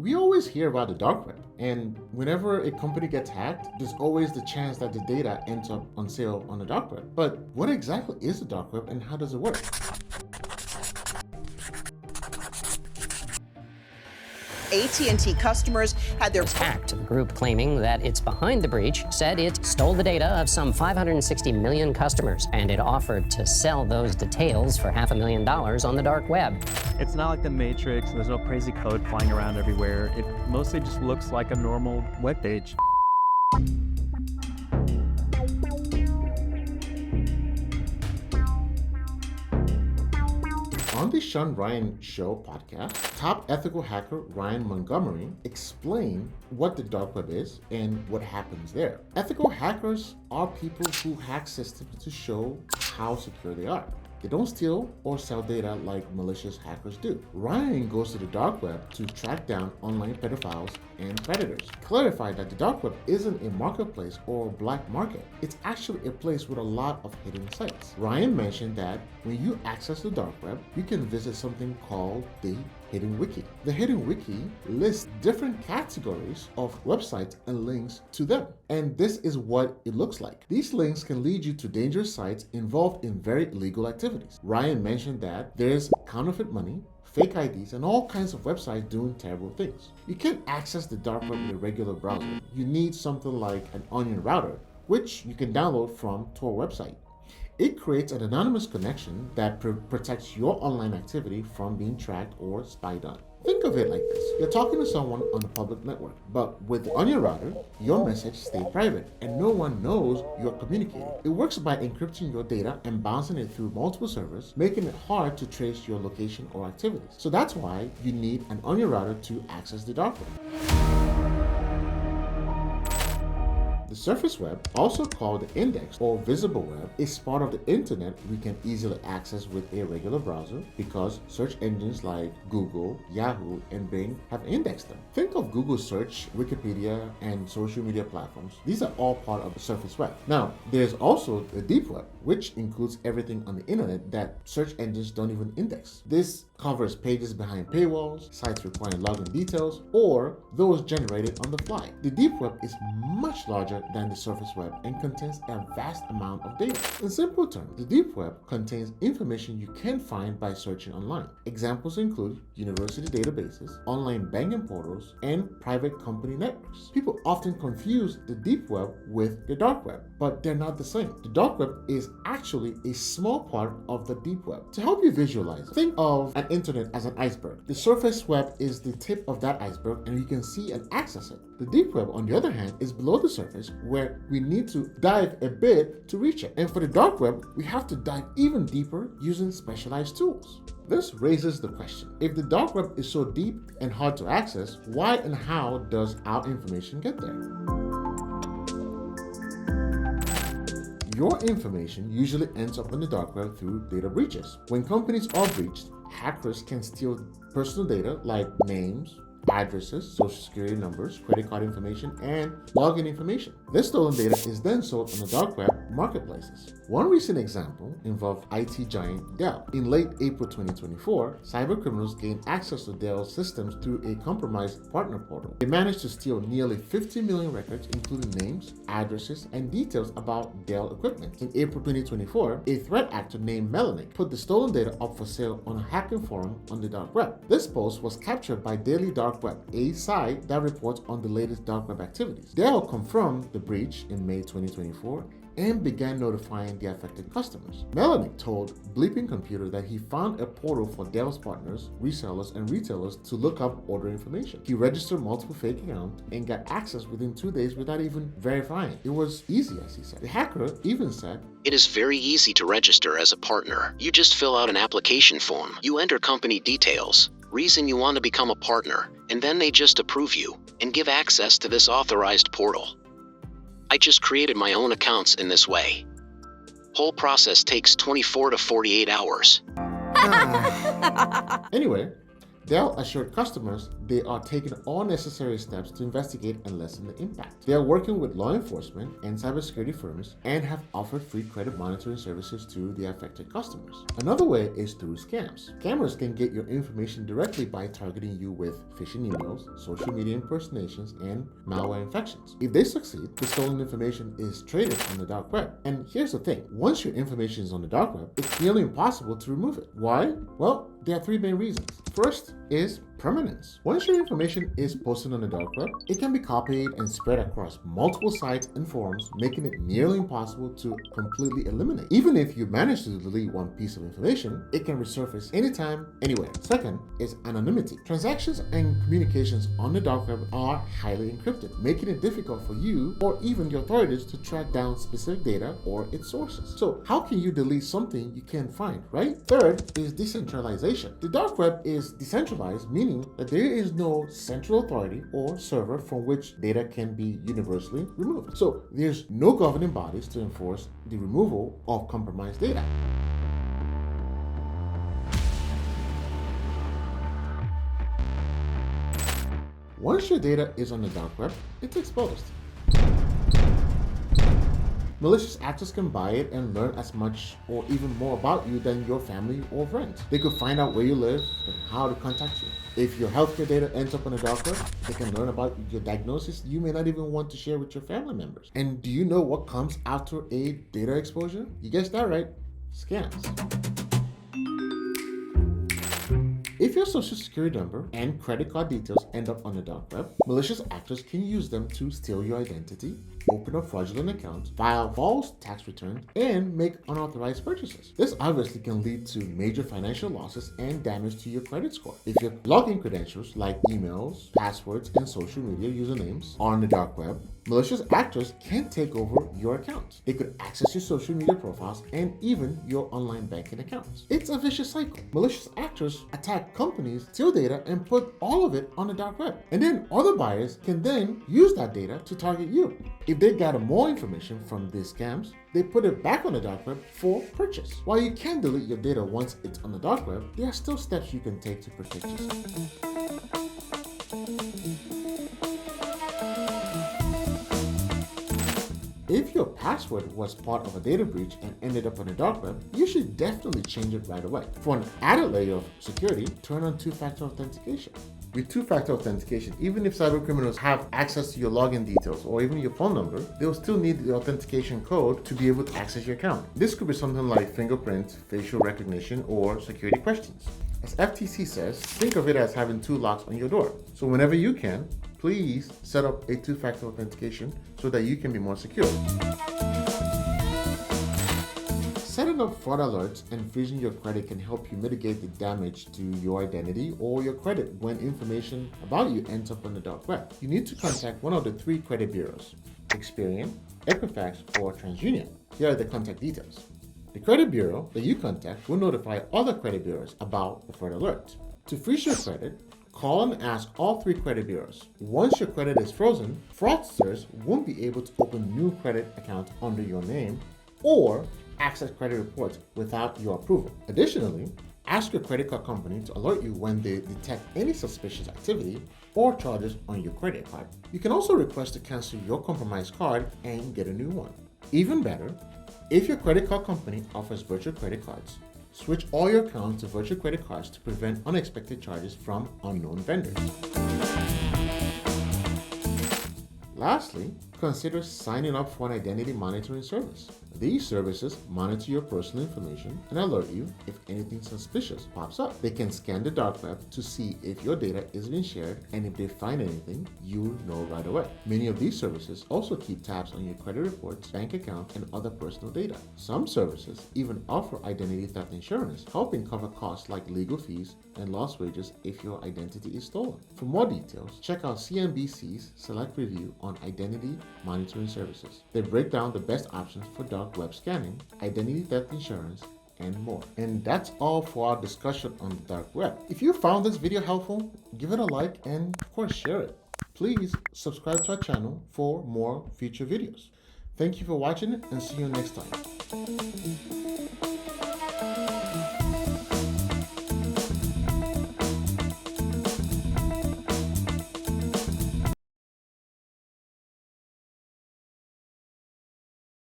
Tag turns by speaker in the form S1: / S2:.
S1: We always hear about the dark web, and whenever a company gets hacked, there's always the chance that the data ends up on sale on the dark web. But what exactly is the dark web and how does it work?
S2: AT&T customers had their
S3: hacked. The group claiming that it's behind the breach said it stole the data of some 560 million customers, and it offered to sell those details for $500,000 on the dark web.
S4: It's not like the Matrix. There's no crazy code flying around everywhere. It mostly just looks like a normal web page.
S1: On the Sean Ryan Show podcast, top ethical hacker Ryan Montgomery explained what the dark web is and what happens there. Ethical hackers are people who hack systems to show how secure they are. They don't steal or sell data like malicious hackers do. Ryan goes to the dark web to track down online pedophiles and predators. Clarify that the dark web isn't a marketplace or black market. It's actually a place with a lot of hidden sites. Ryan mentioned that when you access the dark web, you can visit something called the Hidden Wiki. The Hidden Wiki lists different categories of websites and links to them. And this is what it looks like. These links can lead you to dangerous sites involved in very illegal activities. Ryan mentioned that there's counterfeit money, fake IDs, and all kinds of websites doing terrible things. You can't access the dark web with a regular browser. You need something like an onion router, which you can download from Tor website. It creates an anonymous connection that protects your online activity from being tracked or spied on. Think of it like this. You're talking to someone on a public network, but with the Onion router, your message stays private and no one knows you're communicating. It works by encrypting your data and bouncing it through multiple servers, making it hard to trace your location or activities. So that's why you need an Onion router to access the dark web. The surface web, also called the index or visible web, is part of the internet we can easily access with a regular browser because search engines like Google, Yahoo, and Bing have indexed them. Think of Google search, Wikipedia, and social media platforms. These are all part of the surface web. Now, there's also the deep web, which includes everything on the internet that search engines don't even index. This covers pages behind paywalls, sites requiring login details, or those generated on the fly. The deep web is much larger than the surface web and contains a vast amount of data. In simple terms, the deep web contains information you can't find by searching online. Examples include university databases, online banking portals, and private company networks. People often confuse the deep web with the dark web, but they're not the same. The dark web is actually a small part of the deep web. To help you visualize, think of an internet as an iceberg. The surface web is the tip of that iceberg and you can see and access it. The deep web, on the other hand, is below the surface where we need to dive a bit to reach it. And for the dark web, we have to dive even deeper using specialized tools. This raises the question, if the dark web is so deep and hard to access, why and how does our information get there? Your information usually ends up on the dark web through data breaches. When companies are breached, hackers can steal personal data like names, addresses, social security numbers, credit card information, and login information. This stolen data is then sold on the dark web marketplaces. One recent example involved IT giant Dell. In late April 2024, cybercriminals gained access to Dell's systems through a compromised partner portal. They managed to steal nearly 50 million records, including names, addresses, and details about Dell equipment. In April 2024, a threat actor named Melanic put the stolen data up for sale on a hacking forum on the dark web. This post was captured by Daily Dark Web, a site that reports on the latest dark web activities. Dell confirmed the breach in May 2024 and began notifying the affected customers. Melanic told Bleeping Computer that he found a portal for Dell's partners, resellers, and retailers to look up order information. He registered multiple fake accounts and got access within 2 days without even verifying. It was easy, as he said. The hacker even said,
S5: "It is very easy to register as a partner. You just fill out an application form. You enter company details, reason you want to become a partner, and then they just approve you and give access to this authorized portal. I just created my own accounts in this way. Whole process takes 24 to 48 hours.
S1: Anyway, Dell assured customers they are taking all necessary steps to investigate and lessen the impact. They are working with law enforcement and cybersecurity firms and have offered free credit monitoring services to the affected customers. Another way is through scams. Scammers can get your information directly by targeting you with phishing emails, social media impersonations, and malware infections. If they succeed, the stolen information is traded on the dark web. And here's the thing, once your information is on the dark web, it's nearly impossible to remove it. Why? Well, there are three main reasons. First is permanence. Once your information is posted on the dark web, it can be copied and spread across multiple sites and forums, making it nearly impossible to completely eliminate. Even if you manage to delete one piece of information, it can resurface anytime, anywhere. Second is anonymity. Transactions and communications on the dark web are highly encrypted, making it difficult for you or even the authorities to track down specific data or its sources. So how can you delete something you can't find, right? Third is decentralization. The dark web is decentralized, meaning that there is no central authority or server from which data can be universally removed. So there's no governing bodies to enforce the removal of compromised data. Once your data is on the dark web, it's exposed. Malicious actors can buy it and learn as much or even more about you than your family or friends. They could find out where you live and how to contact you. If your healthcare data ends up on the dark web, they can learn about your diagnosis you may not even want to share with your family members. And do you know what comes after a data exposure? You guessed that right, scams. If your social security number and credit card details end up on the dark web, malicious actors can use them to steal your identity, open up fraudulent accounts, file false tax returns, and make unauthorized purchases. This obviously can lead to major financial losses and damage to your credit score. If your login credentials like emails, passwords, and social media usernames are on the dark web, malicious actors can take over your accounts. They could access your social media profiles and even your online banking accounts. It's a vicious cycle. Malicious actors attack companies, steal data, and put all of it on the dark web. And then other buyers can then use that data to target you. If they gather more information from these scams, they put it back on the dark web for purchase. While you can delete your data once it's on the dark web, there are still steps you can take to protect yourself. If your password was part of a data breach and ended up on the dark web, you should definitely change it right away. For an added layer of security, turn on two-factor authentication. With two-factor authentication, even if cybercriminals have access to your login details or even your phone number, they'll still need the authentication code to be able to access your account. This could be something like fingerprints, facial recognition, or security questions. As FTC says, think of it as having two locks on your door. So whenever you can, please set up a two-factor authentication so that you can be more secure. Setting up fraud alerts and freezing your credit can help you mitigate the damage to your identity or your credit when information about you ends up on the dark web. You need to contact one of the 3 credit bureaus: Experian, Equifax, or TransUnion. Here are the contact details. The credit bureau that you contact will notify other credit bureaus about the fraud alert. To freeze your credit, call and ask all 3 credit bureaus. Once your credit is frozen, fraudsters won't be able to open new credit accounts under your name or access credit reports without your approval. Additionally, ask your credit card company to alert you when they detect any suspicious activity or charges on your credit card. You can also request to cancel your compromised card and get a new one. Even better, if your credit card company offers virtual credit cards, switch all your accounts to virtual credit cards to prevent unexpected charges from unknown vendors. Lastly, consider signing up for an identity monitoring service. These services monitor your personal information and alert you if anything suspicious pops up. They can scan the dark web to see if your data is being shared, and if they find anything, you know right away. Many of these services also keep tabs on your credit reports, bank accounts, and other personal data. Some services even offer identity theft insurance, helping cover costs like legal fees and lost wages if your identity is stolen. For more details, check out CNBC's Select Review on identity monitoring services. They break down the best options for dark web scanning, identity theft insurance, and more. And that's all for our discussion on the dark web. If you found this video helpful, give it a like and of course share it. Please subscribe to our channel for more future videos. Thank you for watching and see you next time.